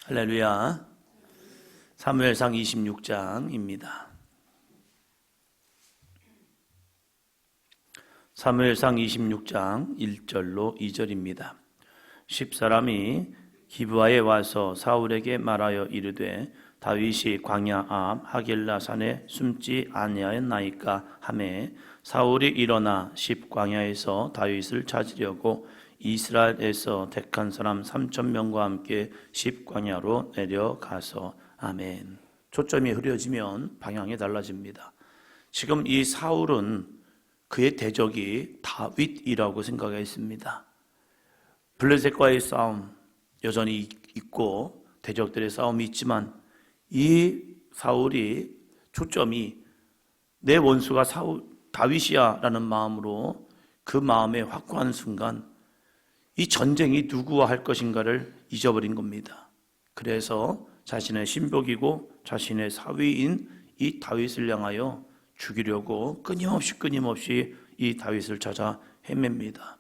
할렐루야. 사무엘상 26장입니다. 사무엘상 26장 1절로 2절입니다. 10사람이 기브아에 와서 사울에게 말하여 이르되 다윗이 광야 앞 하길라 산에 숨지 아니하였나이까 하매 사울이 일어나 십광야에서 다윗을 찾으려고 이스라엘에서 택한 사람 3,000명과 함께 십광야로 내려가서. 아멘. 초점이 흐려지면 방향이 달라집니다. 지금 이 사울은 그의 대적이 다윗이라고 생각했습니다. 블레셋과의 싸움 여전히 있고 대적들의 싸움이 있지만 이 사울이 초점이 내 원수가 다윗이야 라는 마음으로 그 마음에 확고한 순간 이 전쟁이 누구와 할 것인가를 잊어버린 겁니다. 그래서 자신의 신복이고 자신의 사위인 이 다윗을 향하여 죽이려고 끊임없이 이 다윗을 찾아 헤맵니다.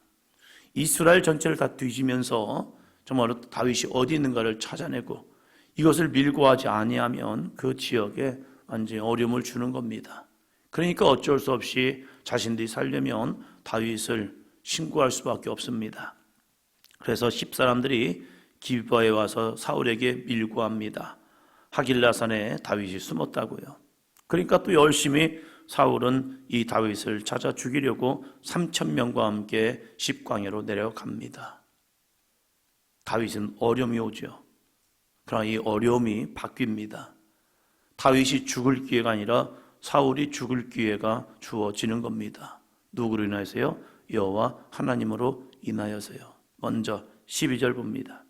이스라엘 전체를 다 뒤지면서 정말로 다윗이 어디 있는가를 찾아내고 이것을 밀고 하지 아니하면 그 지역에 완전히 어려움을 주는 겁니다. 그러니까 어쩔 수 없이 자신들이 살려면 다윗을 신고할 수밖에 없습니다. 그래서 10사람들이 기브아에 와서 사울에게 밀고 합니다. 하길라산에 다윗이 숨었다고요. 그러니까 또 열심히 사울은 이 다윗을 찾아 죽이려고 3,000명과 함께 십광야로 내려갑니다. 다윗은 어려움이 오죠. 그러나 이 어려움이 바뀝니다. 다윗이 죽을 기회가 아니라 사울이 죽을 기회가 주어지는 겁니다. 누구로 인하여서요? 여호와 하나님으로 인하여서요. 먼저 12절 봅니다.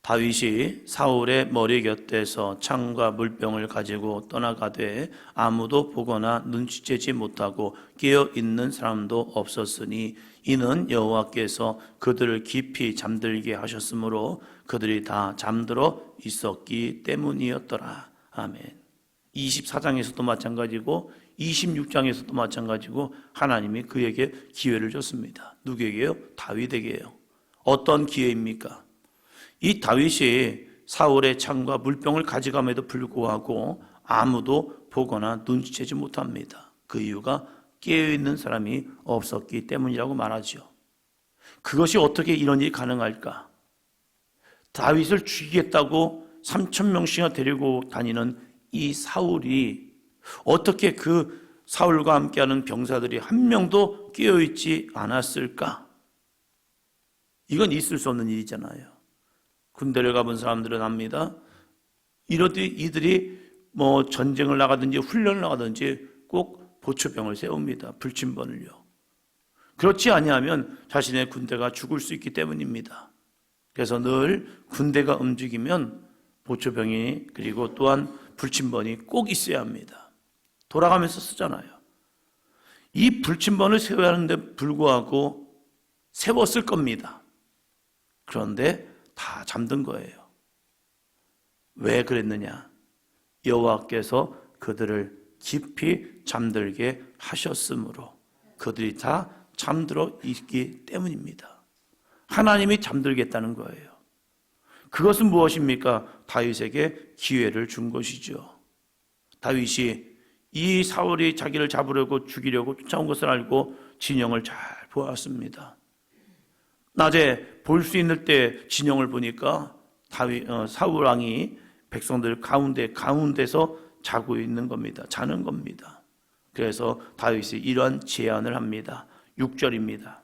다윗이 사울의 머리 곁에서 창과 물병을 가지고 떠나가되 아무도 보거나 눈치채지 못하고 깨어있는 사람도 없었으니 이는 여호와께서 그들을 깊이 잠들게 하셨으므로 그들이 다 잠들어 있었기 때문이었더라. 아멘. 24장에서도 마찬가지고 26장에서도 마찬가지고 하나님이 그에게 기회를 줬습니다. 누구에게요? 다윗에게요. 어떤 기회입니까? 이 다윗이 사울의 창과 물병을 가져감에도 불구하고 아무도 보거나 눈치채지 못합니다. 그 이유가 깨어있는 사람이 없었기 때문이라고 말하죠. 그것이 어떻게 이런 일이 가능할까? 다윗을 죽이겠다고 3,000명씩이나 데리고 다니는 이 사울이 어떻게 그 사울과 함께하는 병사들이 한 명도 깨어있지 않았을까? 이건 있을 수 없는 일이잖아요. 군대를 가본 사람들은 압니다. 이들이 전쟁을 나가든지 훈련을 나가든지 꼭 보초병을 세웁니다. 불침번을요. 그렇지 아니하면 자신의 군대가 죽을 수 있기 때문입니다. 그래서 늘 군대가 움직이면 보초병이 그리고 또한 불침번이 꼭 있어야 합니다. 돌아가면서 쓰잖아요. 이 불침번을 세워야 하는데 불구하고 세웠을 겁니다. 그런데 다 잠든 거예요. 왜 그랬느냐? 여호와께서 그들을 깊이 잠들게 하셨으므로 그들이 다 잠들어 있기 때문입니다. 하나님이 잠들겠다는 거예요. 그것은 무엇입니까? 다윗에게 기회를 준 것이죠. 다윗이 이 사울이 자기를 잡으려고 죽이려고 쫓아온 것을 알고 진영을 잘 보았습니다. 낮에 볼 수 있는 때 진영을 보니까 사울 왕이 백성들 가운데서 자고 있는 겁니다. 자는 겁니다. 그래서 다윗이 이러한 제안을 합니다. 6절입니다.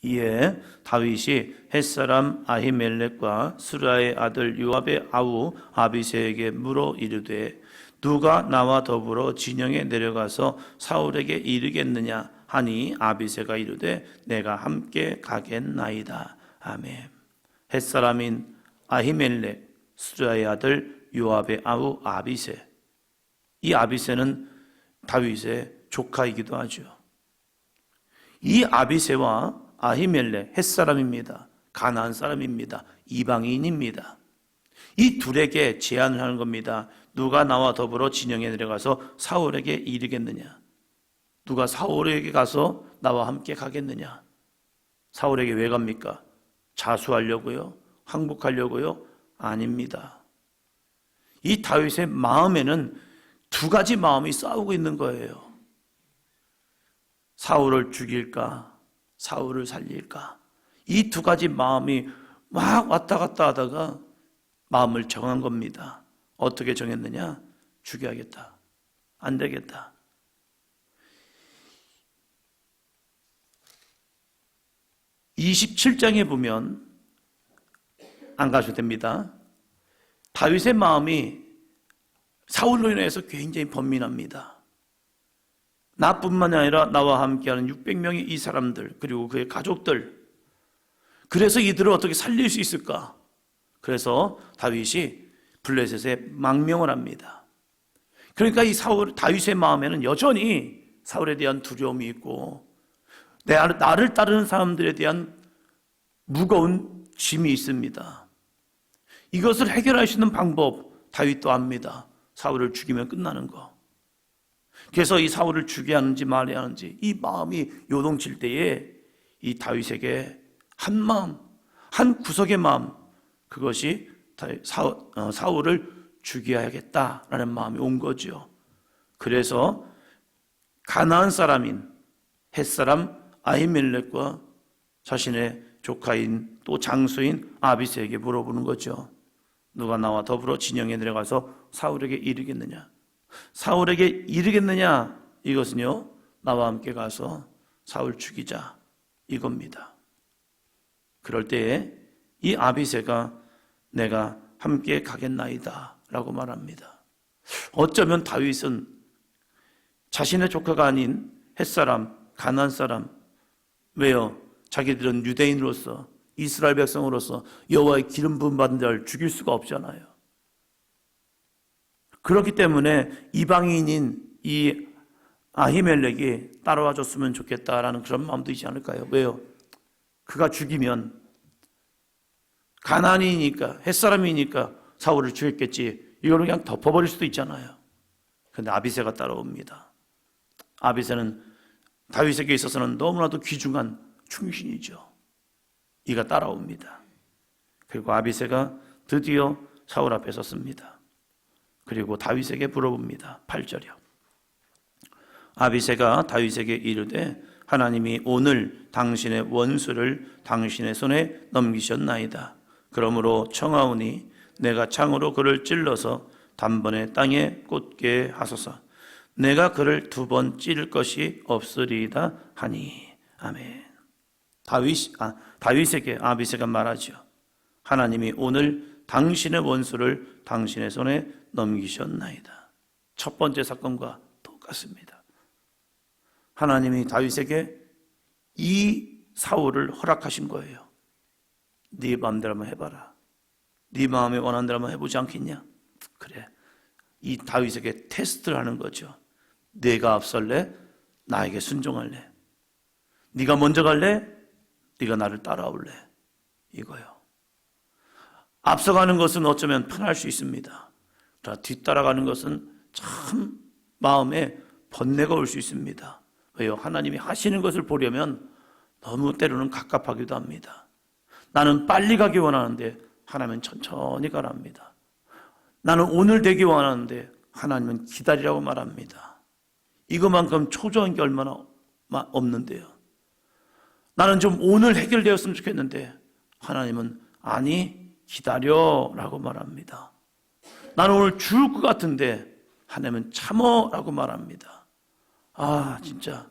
이에 다윗이 햇사람 아히멜렉과 스루야의 아들 요압의 아우 아비새에게 물어 이르되 누가 나와 더불어 진영에 내려가서 사울에게 이르겠느냐 하니 아비새가 이르되 내가 함께 가겠나이다. 아멘. 햇사람인 아히멜렉 스루야의 아들 요압의 아우 아비새. 이 아비새는 다윗의 조카이기도 하죠. 이 아비새와 아히멜렉 햇사람입니다. 가나안 사람입니다. 이방인입니다. 이 둘에게 제안을 하는 겁니다. 누가 나와 더불어 진영에 내려가서 사울에게 이르겠느냐? 누가 사울에게 가서 나와 함께 가겠느냐? 사울에게 왜 갑니까? 자수하려고요? 항복하려고요? 아닙니다. 이 다윗의 마음에는 두 가지 마음이 싸우고 있는 거예요. 사울을 죽일까? 사울을 살릴까? 이 두 가지 마음이 막 왔다 갔다 하다가 마음을 정한 겁니다. 어떻게 정했느냐? 죽여야겠다. 안 되겠다. (27장에) 보면 안 가셔도 됩니다. 다윗의 마음이 사울로 인해서 굉장히 번민합니다. 나뿐만 아니라 나와 함께하는 600명의 이 사람들, 그리고 그의 가족들, 그래서 이들을 어떻게 살릴 수 있을까? 그래서 다윗이 블레셋에 망명을 합니다. 그러니까 이 다윗의 마음에는 여전히 사울에 대한 두려움이 있고 나를 따르는 사람들에 대한 무거운 짐이 있습니다. 이것을 해결할 수 있는 방법 다윗도 압니다. 사울을 죽이면 끝나는 거. 그래서 이 사울을 죽여야 하는지 말아야 하는지 이 마음이 요동칠 때에 이 다윗에게 한 마음, 한 구석의 마음, 그것이 사울을 죽여야겠다라는 마음이 온 거죠. 그래서 가나안 사람인 햇사람 아히멜렉과 자신의 조카인 또 장수인 아비새에게 물어보는 거죠. 누가 나와 더불어 진영에 내려가서 사울에게 이르겠느냐? 사울에게 이르겠느냐? 이것은요, 나와 함께 가서 사울 죽이자 이겁니다. 그럴 때에 이 아비새가 내가 함께 가겠나이다 라고 말합니다. 어쩌면 다윗은 자신의 조카가 아닌 햇사람, 가나안 사람, 왜요? 자기들은 유대인으로서 이스라엘 백성으로서 여호와의 기름 부음 받은 자를 죽일 수가 없잖아요. 그렇기 때문에 이방인인 이 아히멜렉이 따라와 줬으면 좋겠다라는 그런 마음도 있지 않을까요? 왜요? 그가 죽이면 가나안이니까 햇사람이니까 사울을 죽였겠지, 이거는 그냥 덮어버릴 수도 있잖아요. 그런데 아비새가 따라옵니다. 아비새는 다윗에게 있어서는 너무나도 귀중한 충신이죠. 이가 따라옵니다. 그리고 아비새가 드디어 사울 앞에 섰습니다. 그리고 다윗에게 물어봅니다. 8절이요. 아비새가 다윗에게 이르되 하나님이 오늘 당신의 원수를 당신의 손에 넘기셨나이다. 그러므로 청하오니 내가 창으로 그를 찔러서 단번에 땅에 꽂게 하소서. 내가 그를 2번 찌를 것이 없으리이다 하니. 아멘. 다윗에게 아비새가 말하죠. 하나님이 오늘 당신의 원수를 당신의 손에 넘기셨나이다. 첫 번째 사건과 똑같습니다. 하나님이 다윗에게 이 사울을 허락하신 거예요. 네 마음대로 한번 해봐라. 네 마음에 원하는 대로 한번 해보지 않겠냐? 그래. 이 다윗에게 테스트를 하는 거죠. 내가 앞설래? 나에게 순종할래? 네가 먼저 갈래? 네가 나를 따라올래? 이거요. 앞서가는 것은 어쩌면 편할 수 있습니다. 그러나 뒤따라가는 것은 참 마음에 번뇌가 올 수 있습니다. 왜요? 하나님이 하시는 것을 보려면 너무 때로는 갑갑하기도 합니다. 나는 빨리 가기 원하는데 하나님은 천천히 가랍니다. 나는 오늘 되기 원하는데 하나님은 기다리라고 말합니다. 이것만큼 초조한 게 얼마나 없는데요. 나는 좀 오늘 해결되었으면 좋겠는데 하나님은 아니 기다려라고 말합니다. 나는 오늘 죽을 것 같은데 하나님은 참어라고 말합니다. 아 진짜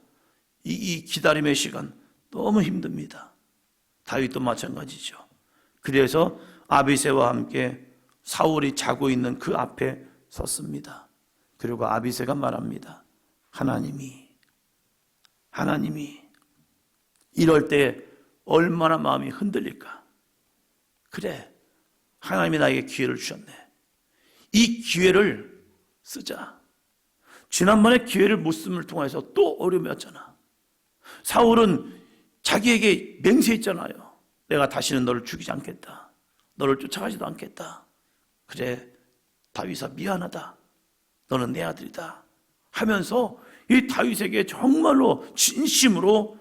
이 기다림의 시간 너무 힘듭니다. 다윗도 마찬가지죠. 그래서 아비새와 함께 사울이 자고 있는 그 앞에 섰습니다. 그리고 아비새가 말합니다. 하나님이 이럴 때 얼마나 마음이 흔들릴까. 그래, 하나님이 나에게 기회를 주셨네. 이 기회를 쓰자. 지난번에 기회를 못 쓰므로 통해서 또 어려움이 왔잖아. 사울은 자기에게 맹세했잖아요. 내가 다시는 너를 죽이지 않겠다. 너를 쫓아가지도 않겠다. 그래, 다윗아 미안하다. 너는 내 아들이다. 하면서 이 다윗에게 정말로 진심으로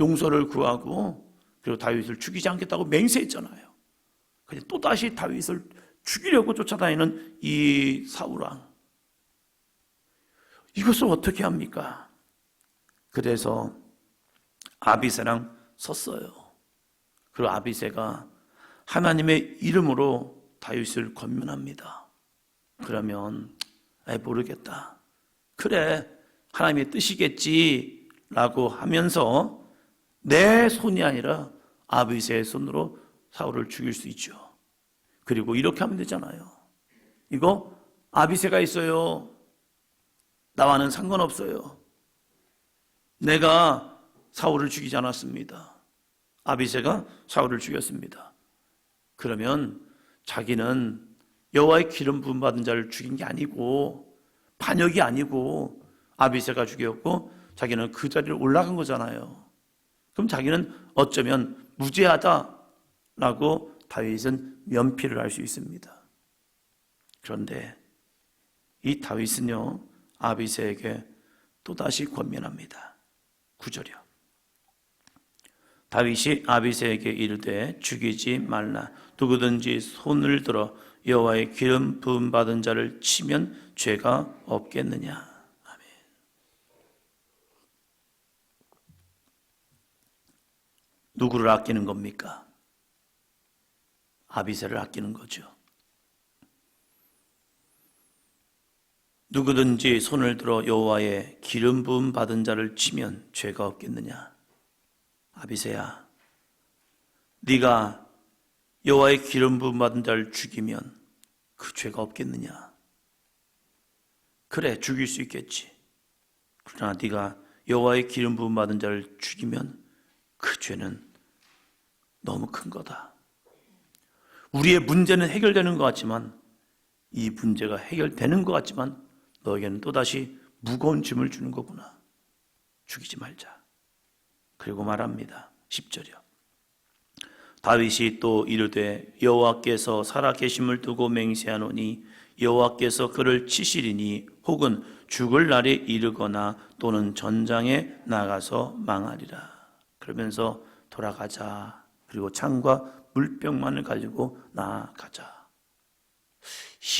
용서를 구하고 그리고 다윗을 죽이지 않겠다고 맹세했잖아요. 근데 또다시 다윗을 죽이려고 쫓아다니는 이 사울왕, 이것을 어떻게 합니까? 그래서 아비새랑 섰어요. 그리고 아비새가 하나님의 이름으로 다윗을 권면합니다. 그러면 모르겠다, 그래 하나님의 뜻이겠지 라고 하면서 내 손이 아니라 아비새의 손으로 사울을 죽일 수 있죠. 그리고 이렇게 하면 되잖아요. 이거 아비새가 있어요. 나와는 상관없어요. 내가 사울을 죽이지 않았습니다. 아비새가 사울을 죽였습니다. 그러면 자기는 여호와의 기름 부음 받은 자를 죽인 게 아니고, 반역이 아니고 아비새가 죽였고 자기는 그 자리에 올라간 거잖아요. 그럼 자기는 어쩌면 무죄하다라고 다윗은 면피를 할 수 있습니다. 그런데 이 다윗은요, 아비새에게 또다시 권면합니다. 9절이요. 다윗이 아비새에게 이르되 죽이지 말라. 누구든지 손을 들어 여호와의 기름 부음 받은 자를 치면 죄가 없겠느냐. 아멘. 누구를 아끼는 겁니까? 아비새를 아끼는 거죠. 누구든지 손을 들어 여호와의 기름 부음 받은 자를 치면 죄가 없겠느냐. 아비새야, 네가 여호와의 기름 부음 받은 자를 죽이면 그 죄가 없겠느냐. 그래, 죽일 수 있겠지. 그러나 네가 여호와의 기름 부음 받은 자를 죽이면 그 죄는 너무 큰 거다. 우리의 문제는 해결되는 것 같지만, 이 문제가 해결되는 것 같지만 너에게는 또다시 무거운 짐을 주는 거구나. 죽이지 말자. 그리고 말합니다. 10절이요. 다윗이 또 이르되 여호와께서 살아계심을 두고 맹세하노니 여호와께서 그를 치시리니 혹은 죽을 날이 이르거나 또는 전장에 나가서 망하리라. 그러면서 돌아가자. 그리고 창과 물병만을 가지고 나아가자.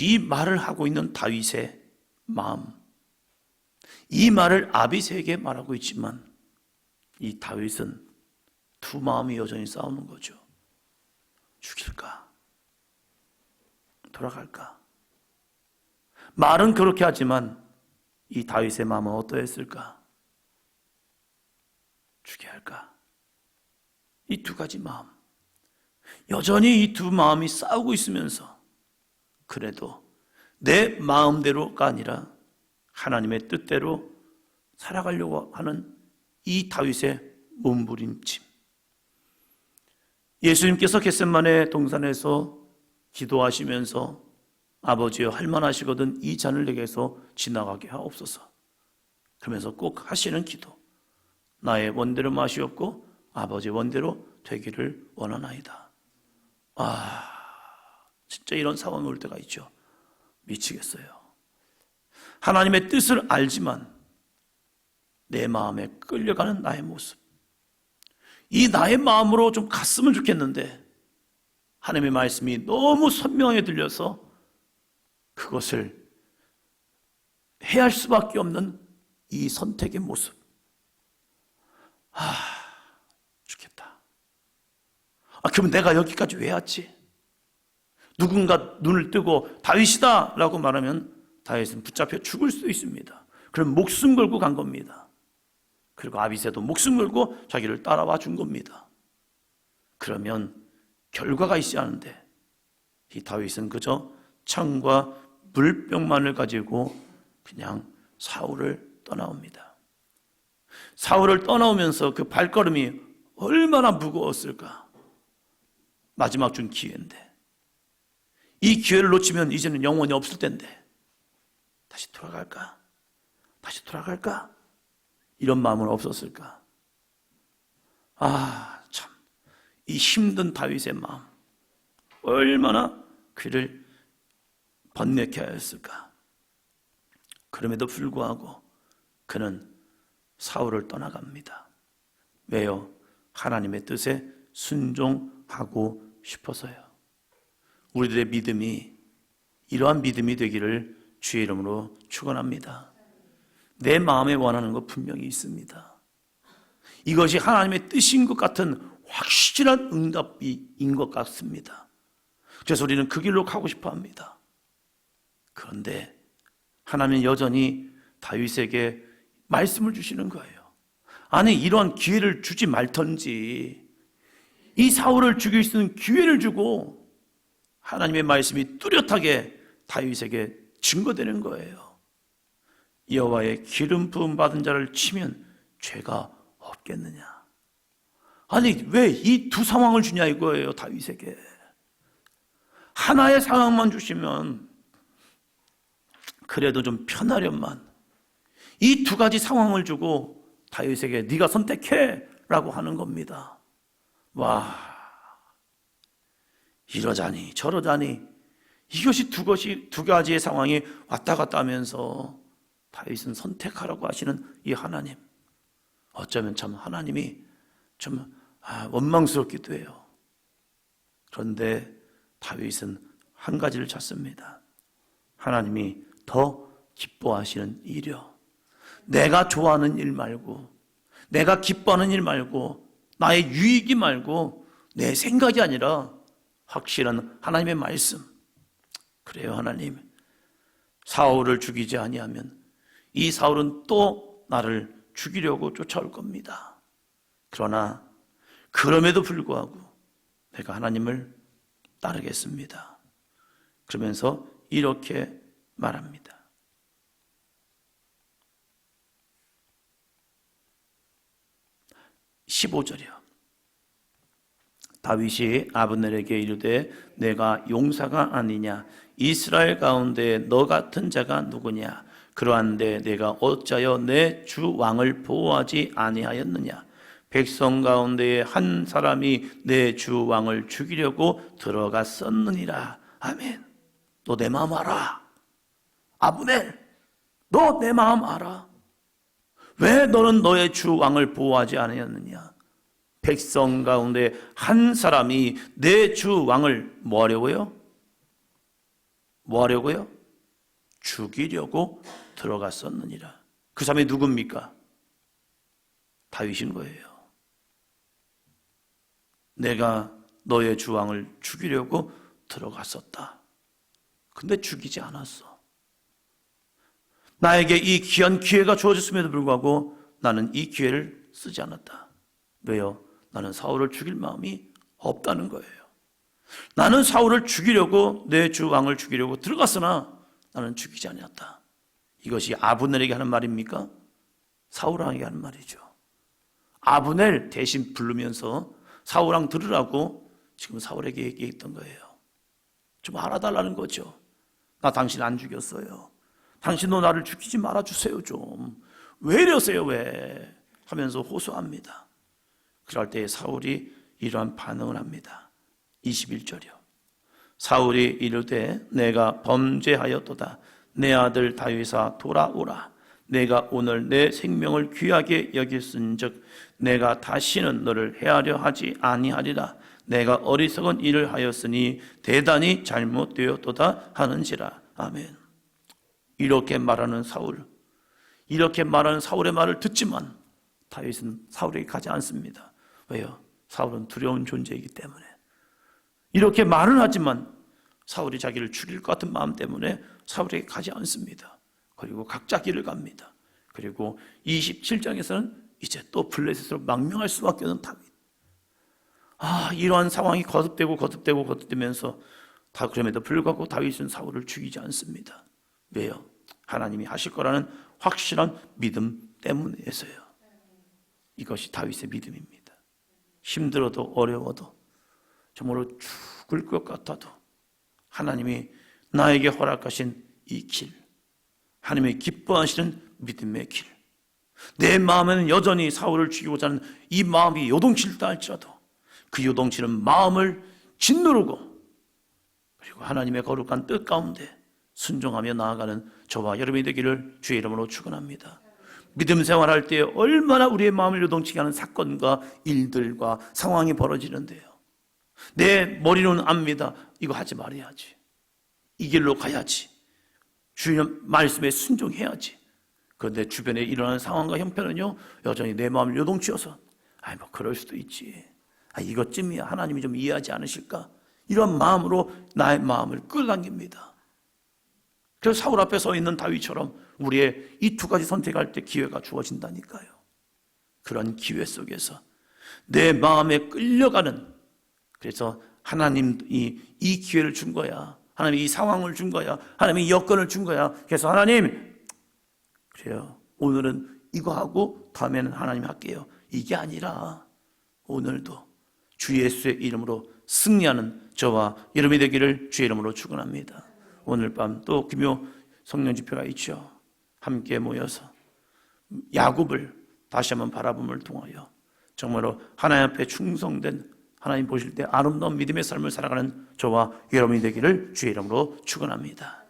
이 말을 하고 있는 다윗의 마음, 이 말을 아비새에게 말하고 있지만 이 다윗은 두 마음이 여전히 싸우는 거죠. 죽일까? 돌아갈까? 말은 그렇게 하지만 이 다윗의 마음은 어떠했을까? 죽여야 할까? 이 두 가지 마음, 여전히 이 두 마음이 싸우고 있으면서 그래도 내 마음대로가 아니라 하나님의 뜻대로 살아가려고 하는 이 다윗의 몸부림침. 예수님께서 겟세마네 동산에서 기도하시면서 아버지여 할만하시거든 이 잔을 내게서 지나가게 하옵소서. 그러면서 꼭 하시는 기도. 나의 원대로 마시옵고 아버지 원대로 되기를 원하나이다. 진짜 이런 상황이 올 때가 있죠. 미치겠어요. 하나님의 뜻을 알지만 내 마음에 끌려가는 나의 모습, 이 나의 마음으로 좀 갔으면 좋겠는데 하나님의 말씀이 너무 선명하게 들려서 그것을 해야 할 수밖에 없는 이 선택의 모습. 죽겠다. 그러면 내가 여기까지 왜 왔지? 누군가 눈을 뜨고 다윗이다 라고 말하면 다윗은 붙잡혀 죽을 수도 있습니다. 그럼 목숨 걸고 간 겁니다. 그리고 아비새도 목숨 걸고 자기를 따라와 준 겁니다. 그러면 결과가 있어야 하는데 이 다윗은 그저 창과 물병만을 가지고 그냥 사울을 떠나옵니다. 사울을 떠나오면서 그 발걸음이 얼마나 무거웠을까. 마지막 준 기회인데 이 기회를 놓치면 이제는 영원히 없을 텐데 다시 돌아갈까? 다시 돌아갈까? 이런 마음은 없었을까? 참, 이 힘든 다윗의 마음 얼마나 그를 번뇌케 하였을까? 그럼에도 불구하고 그는 사울을 떠나갑니다. 왜요? 하나님의 뜻에 순종하고 싶어서요. 우리들의 믿음이 이러한 믿음이 되기를 주의 이름으로 축원합니다. 내 마음에 원하는 것 분명히 있습니다. 이것이 하나님의 뜻인 것 같은 확실한 응답인 것 같습니다. 그래서 우리는 그 길로 가고 싶어 합니다. 그런데 하나님은 여전히 다윗에게 말씀을 주시는 거예요. 아니, 이러한 기회를 주지 말던지, 이 사울을 죽일 수 있는 기회를 주고 하나님의 말씀이 뚜렷하게 다윗에게 증거되는 거예요. 여호와의 기름 부음 받은 자를 치면 죄가 없겠느냐. 아니, 왜 이 두 상황을 주냐 이거예요. 다윗에게 하나의 상황만 주시면 그래도 좀 편하련만, 이 두 가지 상황을 주고 다윗에게 네가 선택해 라고 하는 겁니다. 와, 이러자니 저러자니 이것이 두 가지의 상황이 왔다 갔다 하면서 다윗은 선택하라고 하시는 이 하나님, 어쩌면 참 하나님이 좀 원망스럽기도 해요. 그런데 다윗은 한 가지를 찾습니다. 하나님이 더 기뻐하시는 일이요, 내가 좋아하는 일 말고, 내가 기뻐하는 일 말고, 나의 유익이 말고 내 생각이 아니라 확실한 하나님의 말씀. 그래요, 하나님, 사울을 죽이지 아니하면 이 사울은 또 나를 죽이려고 쫓아올 겁니다. 그러나 그럼에도 불구하고 내가 하나님을 따르겠습니다. 그러면서 이렇게 말합니다. 15절이요. 다윗이 아브넬에게 이르되 내가 용사가 아니냐, 이스라엘 가운데 너 같은 자가 누구냐, 그러한데 내가 어찌하여 내 주 왕을 보호하지 아니하였느냐, 백성 가운데에 한 사람이 내 주 왕을 죽이려고 들어갔었느니라. 아멘. 너 내 마음 알아. 아브넬, 너 내 마음 알아. 왜 너는 너의 주 왕을 보호하지 아니하였느냐. 백성 가운데 한 사람이 내 주 왕을 뭐 하려고요? 뭐 하려고요? 죽이려고 들어갔었느니라. 그 사람이 누굽니까? 다윗인 거예요. 내가 너의 주 왕을 죽이려고 들어갔었다. 근데 죽이지 않았어. 나에게 이 귀한 기회가 주어졌음에도 불구하고 나는 이 기회를 쓰지 않았다. 왜요? 나는 사울을 죽일 마음이 없다는 거예요. 나는 사울을 죽이려고, 내 주 왕을 죽이려고 들어갔으나 나는 죽이지 않았다. 이것이 아브넬에게 하는 말입니까? 사울왕에게 하는 말이죠. 아브넬 대신 부르면서 사울왕 들으라고 지금 사울에게 얘기했던 거예요. 좀 알아달라는 거죠. 나 당신 안 죽였어요. 당신도 나를 죽이지 말아주세요. 좀 왜 이러세요 왜 하면서 호소합니다. 그럴 때 사울이 이러한 반응을 합니다. 21절이요. 사울이 이르되 내가 범죄하였도다. 내 아들 다윗아 돌아오라. 내가 오늘 내 생명을 귀하게 여겼은즉 내가 다시는 너를 해하려 하지 아니하리라. 내가 어리석은 일을 하였으니 대단히 잘못되었도다 하는지라. 아멘. 이렇게 말하는 사울, 이렇게 말하는 사울의 말을 듣지만 다윗은 사울에게 가지 않습니다. 왜요? 사울은 두려운 존재이기 때문에. 이렇게 말은 하지만 사울이 자기를 죽일 것 같은 마음 때문에 사울에게 가지 않습니다. 그리고 각자 길을 갑니다. 그리고 27장에서는 이제 또 블레셋으로 망명할 수밖에 없는 다윗. 이러한 상황이 거듭되면서 다 그럼에도 불구하고 다윗은 사울을 죽이지 않습니다. 왜요? 하나님이 하실 거라는 확실한 믿음 때문에서요. 이것이 다윗의 믿음입니다. 힘들어도 어려워도 정말로 죽을 것 같아도 하나님이 나에게 허락하신 이 길, 하나님의 기뻐하시는 믿음의 길, 내 마음에는 여전히 사울을 죽이고자 하는 이 마음이 요동치다 할지라도 그 요동치는 마음을 짓누르고 그리고 하나님의 거룩한 뜻 가운데 순종하며 나아가는 저와 여러분이 되기를 주의 이름으로 축원합니다. 믿음 생활할 때 얼마나 우리의 마음을 요동치게 하는 사건과 일들과 상황이 벌어지는데요. 내 머리로는 압니다. 이거 하지 말아야지. 이 길로 가야지. 주님 말씀에 순종해야지. 그런데 주변에 일어나는 상황과 형편은요, 여전히 내 마음을 요동치어서 뭐 그럴 수도 있지. 이것쯤이야 하나님이 좀 이해하지 않으실까? 이런 마음으로 나의 마음을 끌어당깁니다. 그래서 사울 앞에 서 있는 다윗처럼 우리의 이 두 가지 선택할 때 기회가 주어진다니까요. 그런 기회 속에서 내 마음에 끌려가는, 그래서 하나님이 이 기회를 준 거야. 하나님이 이 상황을 준 거야. 하나님이 이 여건을 준 거야. 그래서 하나님, 그래요, 오늘은 이거 하고 다음에는 하나님 할게요. 이게 아니라 오늘도 주 예수의 이름으로 승리하는 저와 여러분이 되기를 주의 이름으로 축원합니다. 오늘 밤 또 금요 성령 집회가 있죠. 함께 모여서 야곱을 다시 한번 바라봄을 통하여 정말로 하나님 앞에 충성된, 하나님 보실 때 아름다운 믿음의 삶을 살아가는 저와 여러분이 되기를 주의 이름으로 축원합니다.